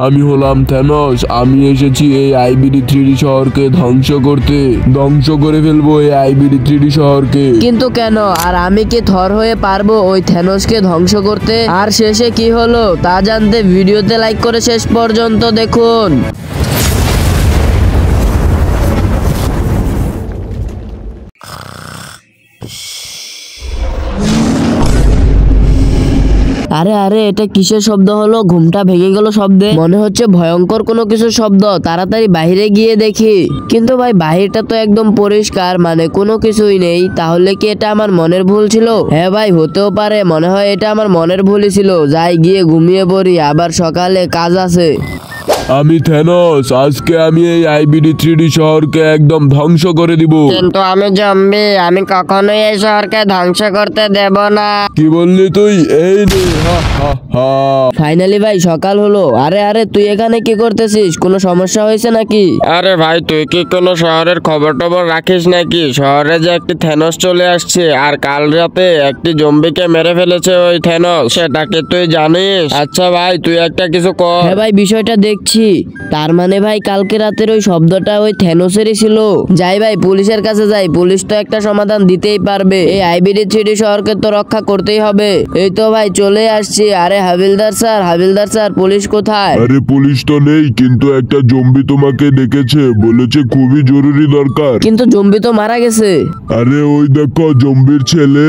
আমি হলাম থ্যানোস। আমি এসেছি এই আইবিডি 3D শহরকে ধ্বংস করতে। ধ্বংস করে ফেলবো এই আইবিডি 3D শহরকে। কিন্তু কেন? আর আমি কি থর হয়ে পারবো ওই থ্যানোসকে ধ্বংস করতে? আর শেষে কি হলো তা জানতে ভিডিওতে লাইক করে শেষ পর্যন্ত দেখুন। আরে আরে, এটা কিসের শব্দ হলো? ঘুমটা ভেঙে গেল শব্দে। মনে হচ্ছে ভয়ঙ্কর কোনো কিছু শব্দ। তাড়াতাড়ি বাইরে গিয়ে দেখি। কিন্তু ভাই বাহিরটা তো একদম পরিষ্কার, মানে কোনো কিছুই নেই। তাহলে কি এটা আমার মনের ভুল ছিল? হ্যাঁ ভাই, হতেও পারে। মনে হয় এটা আমার মনের ভুলই ছিল। যাই গিয়ে ঘুমিয়ে পড়ি, আবার সকালে কাজ আছে। আমি থ্যানোস। আজকে আমি এই আইবিডি 3D শহরকে একদম ধ্বংস করে দিব। কিন্তু আমি জম্বি, আমি কখনোই এই শহরকে ধ্বংস করতে দেব না। কি বললি তুই? এই নে, হা হা হা। ফাইনালি ভাই সকাল হলো। আরে আরে, তুই এখানে কি করতেছিস? কোনো সমস্যা হয়েছে নাকি? আরে ভাই, তুই কি কোনো শহরের খবর টবর রাখিস নাকি? শহরে যে একটি থ্যানোস চলে আসছে, আর কাল রাতে একটি জম্বিকে মেরে ফেলেছে ওই থ্যানোস, সেটা কি তুই জানিস? আচ্ছা ভাই, তুই একটা কিছু কর। হ্যাঁ ভাই, বিষয়টা দেখছি। তার মানে ভাই কালকে রাতের ওই শব্দটা ওই থ্যানোসেরই ছিল। যাই ভাই, পুলিশের কাছে যাই। পুলিশ তো একটা সমাধান দিতেই পারবে। এই আইবিডি 3D শহরকে তো রক্ষা করতেই হবে। এই তো ভাই চলে আসছি। আরে হাবিলদার স্যার, হাবিলদার স্যার, পুলিশ কোথায়? আরে পুলিশ তো নেই, কিন্তু একটা জম্বি তোমাকে ডেকেছে, বলেছে খুবই জরুরি দরকার। কিন্তু জম্বি তো মারা গেছে। আরে ওই দেখো জম্বির ছেলে।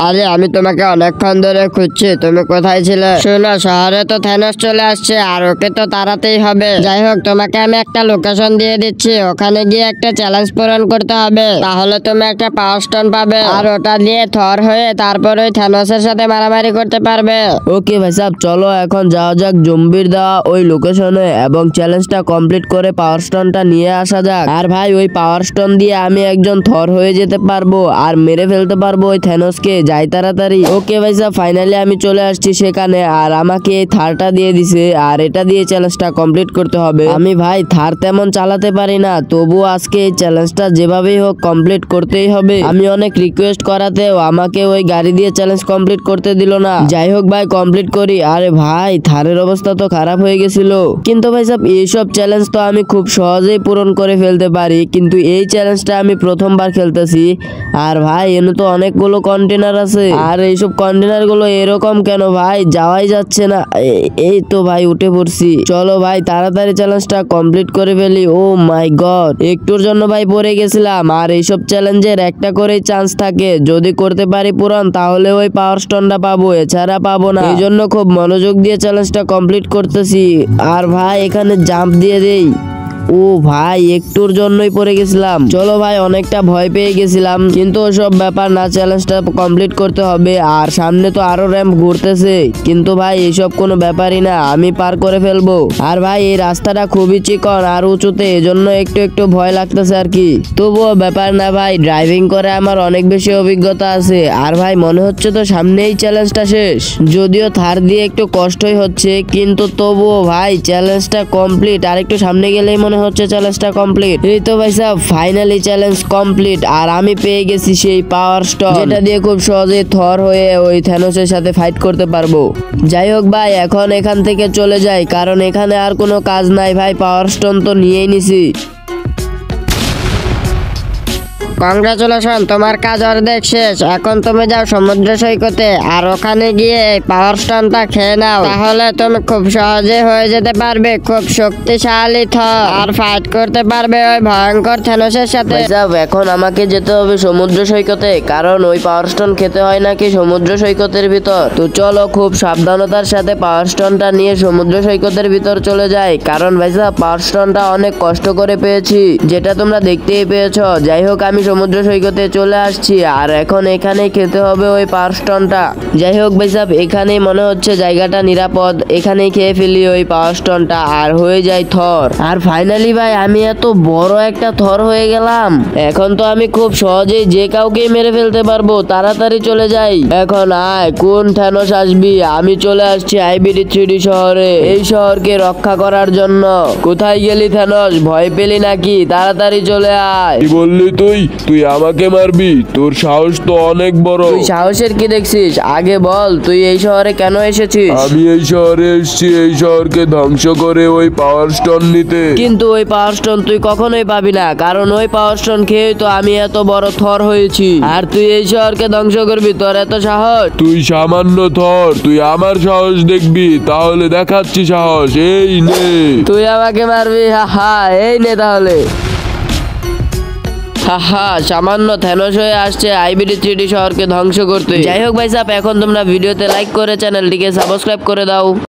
আরে আমি তোমাকে অনেকক্ষণ ধরে খুঁজছি, তুমি কোথায় ছিলে? শোনো, শহরে তো থ্যানোস চলে আসছে, আর ওকে তো তাড়াতেই হবে। যাই হোক, তোমাকে আমি একটা লোকেশন দিয়ে দিচ্ছি। ওখানে গিয়ে একটা চ্যালেঞ্জ পূরণ করতে হবে, তাহলে তুমি একটা পাওয়ার স্টোন পাবে। আর ওটা দিয়ে থর হয়ে তারপর ওই থ্যানোসের সাথে মারামারি করতে পারবে। ওকে ভাই সাহেব, চলো এখন যাওয়া যাক জম্বির দেওয়া ওই লোকেশনে এবং চ্যালেঞ্জটা কমপ্লিট করে পাওয়ার স্টোনটা নিয়ে আসা যাক। আর ভাই ওই পাওয়ার স্টোন দিয়ে আমি একজন থর হয়ে যেতে পারবো আর মেরে ফেলতে পারবো ওই থ্যানোসকে। যাই তাড়াতাড়ি। ওকে ভাই সাহেব, ফাইনালি আমি চলে আসছি সেখানে। আর আমাকে এই থারটা দিয়ে দিছে, আর এটা দিয়ে চ্যালেঞ্জটা কমপ্লিট করতে হবে। আমি ভাই থার তেমন চালাতে পারি না, তবু আজকে এই চ্যালেঞ্জটা যেভাবেই হোক কমপ্লিট করতেই হবে। আমি অনেক রিকোয়েস্ট করাতেও আমাকে ওই গাড়ি দিয়ে চ্যালেঞ্জ কমপ্লিট করতে দিল না। যাই হোক ভাই, কমপ্লিট করি। আরে ভাই, থারের অবস্থা তো খারাপ হয়ে গেছিল। কিন্তু ভাই সাহেব, এইসব চ্যালেঞ্জ তো আমি খুব সহজেই পূরণ করে ফেলতে পারি, কিন্তু এই চ্যালেঞ্জটা আমি প্রথমবার খেলতেছি। আর ভাই এনে তো অনেকগুলো কন্টেনার আছে, আর এইসব কন্টেনার গুলো এরকম কেন ভাই? যাওয়াই যাচ্ছে না। এই তো ভাই উঠে পড়ছি। চলো ভাই তাড়াতাড়ি চ্যালেঞ্জটা কমপ্লিট করে ফেলি। ও মাই গড, একটুর জন্য ভাই পড়ে গেছিলাম। আর এইসব চ্যালেঞ্জের একটা করেই চান্স থাকে, যদি করতে পারি পূরণ তাহলে ওই পাওয়ার স্টোনটা পাবো, এছাড়া পাবো না। এই জন্য খুব মনোযোগ দিয়ে চ্যালেঞ্জটা কমপ্লিট করতেছি। আর ভাই এখানে জাম্প দিয়ে দেই। ও ভাই, একটুর জন্যই পড়ে গেছিলাম। চলো ভাই, অনেকটা ভয় পেয়ে গেছিলাম, কিন্তু ওসব ব্যাপার না, চ্যালেঞ্জটা কমপ্লিট করতে হবে। আর সামনে তো আরো র্যাম্প ঘুরতেছে, কিন্তু ভাই এসব কোনো ব্যাপারই না, আমি পার করে ফেলবো। আর ভাই এই রাস্তাটা খুবই চিকন আর উঁচুতে, এজন্য একটু একটু ভয় লাগতেছে আর কি। তবুও ব্যাপার না ভাই, ড্রাইভিং করে আমার অনেক বেশি অভিজ্ঞতা আছে। আর ভাই মনে হচ্ছে তো সামনেই চ্যালেঞ্জটা শেষ। যদিও থার দিয়ে একটু কষ্টই হচ্ছে, কিন্তু তবুও ভাই চ্যালেঞ্জটা কমপ্লিট। আর একটু সামনে গেলেই মনে হচ্ছে চ্যালেঞ্জটা কমপ্লিট। এই তো ভাই সাহেব, ফাইনালি চ্যালেঞ্জ কমপ্লিট। আর আমি পেয়ে গেছি সেই পাওয়ার স্টোন, যেটা দিয়ে খুব সহজে থর হয়ে ওই থ্যানোসের সাথে ফাইট করতে পারবো। যাই হোক ভাই, এখন এখান থেকে চলে যাই, কারণ এখানে আর কোনো কাজ নাই ভাই। পাওয়ার স্টোন তো নিয়েই নিছি। কংগ্রাচুলেশন, তোমার কাজ অর্ধেক শেষ। এখন তুমি যাও সমুদ্র সৈকতে, আর ওখানে গিয়ে পাওয়ার স্টোনটা খেয়ে নাও, তাহলে তুমি খুব সহজে হয়ে যেতে পারবে খুব শক্তিশালী থর, আর ফাইট করতে পারবে ওই ভয়ঙ্কর থ্যানোসের সাথে। ভাই সাহেব, এখন আমাকে যেতে হবে সমুদ্র সৈকতে, কারণ ওই পাওয়ার স্টোন খেতে হয় নাকি সমুদ্র সৈকতের ভিতর। তো চলো খুব সাবধানতার সাথে পাওয়ার স্টোনটা নিয়ে সমুদ্র সৈকতের ভিতর চলে যাই, কারণ ভাই সাহেব পাওয়ার স্টোনটা অনেক কষ্ট করে পেয়েছি, যেটা তোমরা দেখতেই পেয়েছো। যাই হোক, আমি সমুদ্র সৈকতে চলে আসছি, আর এখন এখানেই খেতে হবে ওই পাওয়ার স্টোনটা। যাই হোক ভাই সাহেব, এখানেই মনে হচ্ছে জায়গাটা নিরাপদ, এখানেই খেয়ে ফেলি ওই পাওয়ার স্টোনটা, আর হয়ে যায় থর। আর ফাইনালি ভাই আমি এত বড় একটা থর হয়ে গেলাম। এখন তো আমি খুব সহজেই যে কাউকেই মেরে ফেলতে পারবো। তাড়াতাড়ি চলে যাই। এখন আয়, কোন থ্যানোস আসবি? আমি চলে আসছি আইবিডি 3D শহরে, এই শহরকে রক্ষা করার জন্য। কোথায় গেলি থ্যানোস? ভয় পেলি নাকি? তাড়াতাড়ি চলে আয়। কি বললি তুই? তুই আমাকে মারবি? তোর সাহস তো অনেক বড়। তুই সাহসের কি দেখছিস? আগে বল তুই এই শহরে কেন এসেছিস? আমি এই শহরে এসেছি এই শহরকে ধ্বংস করে ওই পাওয়ার স্টোন নিতে। কিন্তু ওই পাওয়ার স্টোন তুই কখনোই পাবি না, কারণ ওই পাওয়ার স্টোন খেয়ে তো আমি এত বড় থর হয়েছি। আর তুই এই শহরকে ধ্বংস করবি? তোর এত সাহস? তুই সামান্য থর, তুই আমার সাহস দেখবি, তাহলে দেখাচ্ছি সাহস। এই নে। তুই আমাকে মারবি? হা, এই নে তাহলে। হা, সামান্য থ্যানোস হয়ে আসছে আইবিডি 3D শহরকে ধ্বংস করতে। যাই হোক ভাই সাহেব, এখন তোমরা ভিডিওতে লাইক করে চ্যানেলটিকে সাবস্ক্রাইব করে দাও।